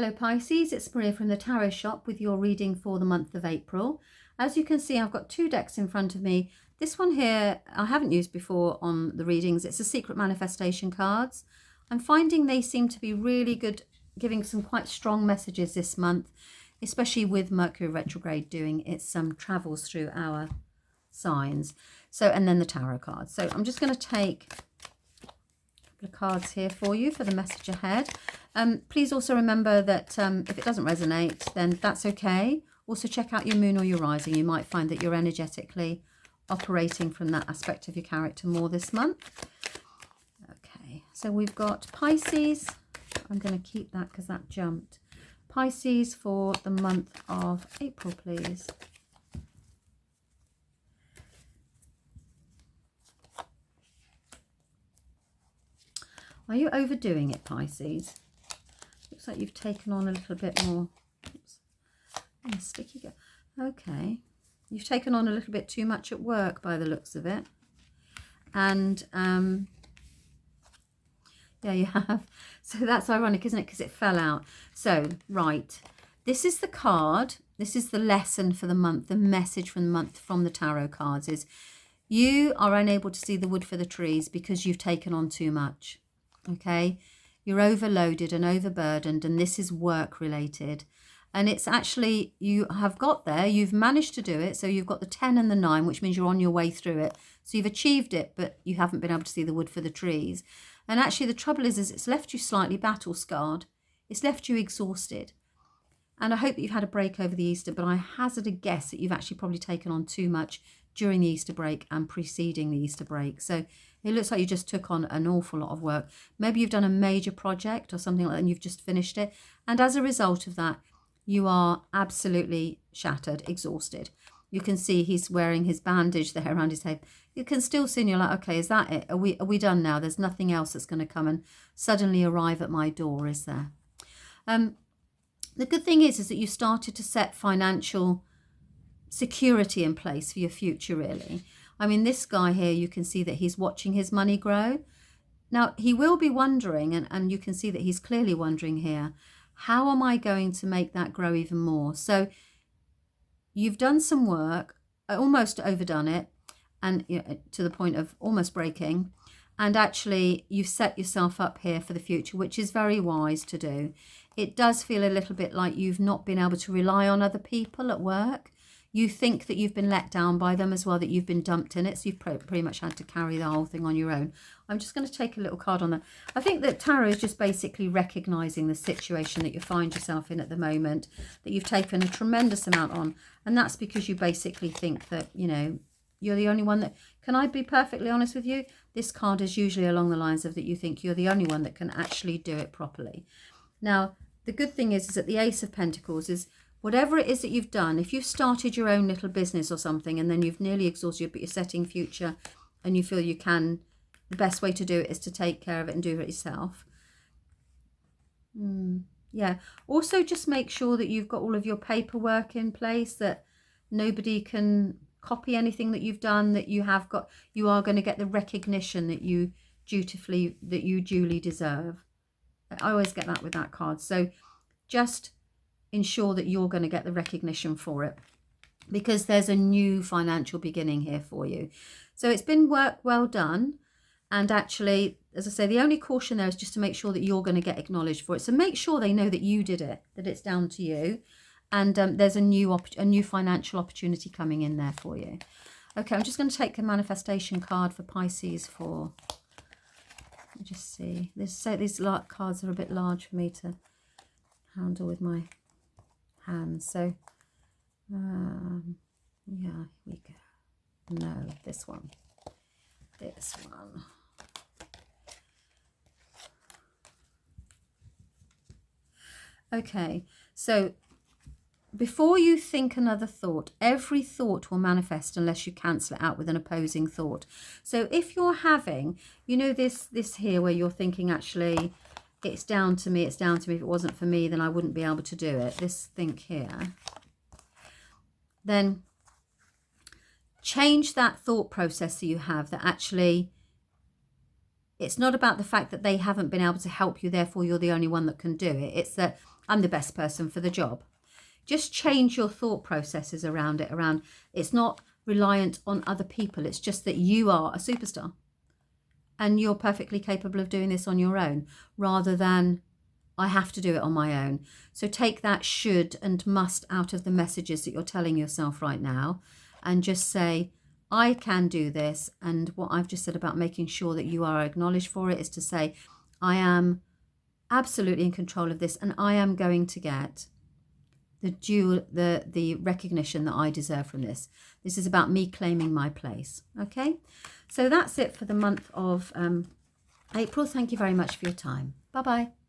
Hello Pisces, it's Maria from the Tarot Shop with your reading for the month of April. As you can see, I've got two decks in front of me. This one here I haven't used before on the readings. It's the Secret Manifestation cards. I'm finding they seem to be really good, giving some quite strong messages this month, especially with Mercury retrograde doing its travels through our signs. And then the tarot cards. So I'm just going to take the cards here for you for the message ahead. Please also remember that if it doesn't resonate, then that's okay. Also check out your moon or your rising. You might find that you're energetically operating from that aspect of your character more this month. Okay, so we've got Pisces. I'm going to keep that because that jumped. Pisces for the month of April, please. Are you overdoing it, Pisces? Looks like you've taken on a little bit more. Oops. Oh, sticky. Okay. You've taken on a little bit too much at work by the looks of it. And, yeah, you have. So that's ironic, isn't it? Because it fell out. So, right. This is the card. This is the lesson for the month. The message from the month from the tarot cards is you are unable to see the wood for the trees because you've taken on too much. Okay, you're overloaded and overburdened, and this is work related, and it's actually, you have got there, you've managed to do it. So you've got the 10 and the 9, which means you're on your way through it. So you've achieved it, but you haven't been able to see the wood for the trees. And actually the trouble is it's left you slightly battle scarred. It's left you exhausted. And I hope that you've had a break over the Easter, but I hazard a guess that you've actually probably taken on too much during the Easter break and preceding the Easter break. So it looks like you just took on an awful lot of work. Maybe you've done a major project or something like that and you've just finished it. And as a result of that, you are absolutely shattered, exhausted. You can see he's wearing his bandage there around his head. You can still see, and you're like, okay, is that it? Are we done now? There's nothing else that's going to come and suddenly arrive at my door, is there? The good thing is that you started to set financial security in place for your future, really. I mean, this guy here, you can see that he's watching his money grow. Now, he will be wondering, and you can see that he's clearly wondering here, how am I going to make that grow even more? So you've done some work, almost overdone it, and to the point of almost breaking. And actually, you've set yourself up here for the future, which is very wise to do. It does feel a little bit like you've not been able to rely on other people at work. You think that you've been let down by them as well, that you've been dumped in it. So you've pretty much had to carry the whole thing on your own. I'm just going to take a little card on that. I think that tarot is just basically recognizing the situation that you find yourself in at the moment, that you've taken a tremendous amount on. And that's because you basically think that, you're the only one that, can I be perfectly honest with you? This card is usually along the lines of that you think you're the only one that can actually do it properly. Now, the good thing is that the Ace of Pentacles is, whatever it is that you've done, if you've started your own little business or something and then you've nearly exhausted it, but you're setting future and you feel you can, the best way to do it is to take care of it and do it yourself. Yeah. Also, just make sure that you've got all of your paperwork in place, that nobody can copy anything that you've done, that you are going to get the recognition that you duly deserve. I always get that with that card. So just ensure that you're going to get the recognition for it, because there's a new financial beginning here for you. So it's been work well done. And actually, as I say, the only caution there is just to make sure that you're going to get acknowledged for it. So make sure they know that you did it, that it's down to you. And there's a new financial opportunity coming in there for you. Okay, I'm just going to take the manifestation card for Pisces for, let me just see. These cards are a bit large for me to handle with my hands. So, yeah, here we go. No, this one. This one. Okay, so before you think another thought, every thought will manifest unless you cancel it out with an opposing thought. So if you're having, this here where you're thinking, actually, it's down to me, if it wasn't for me, then I wouldn't be able to do it. This think here. Then change that thought process that you have, that actually it's not about the fact that they haven't been able to help you, therefore you're the only one that can do it. It's that I'm the best person for the job. Just change your thought processes around it. It's not reliant on other people. It's just that you are a superstar and you're perfectly capable of doing this on your own, rather than I have to do it on my own. So take that should and must out of the messages that you're telling yourself right now, and just say, I can do this. And what I've just said about making sure that you are acknowledged for it is to say, I am absolutely in control of this, and I am going to get the recognition that I deserve from this. This is about me claiming my place. Okay, so that's it for the month of April. Thank you very much for your time. Bye bye.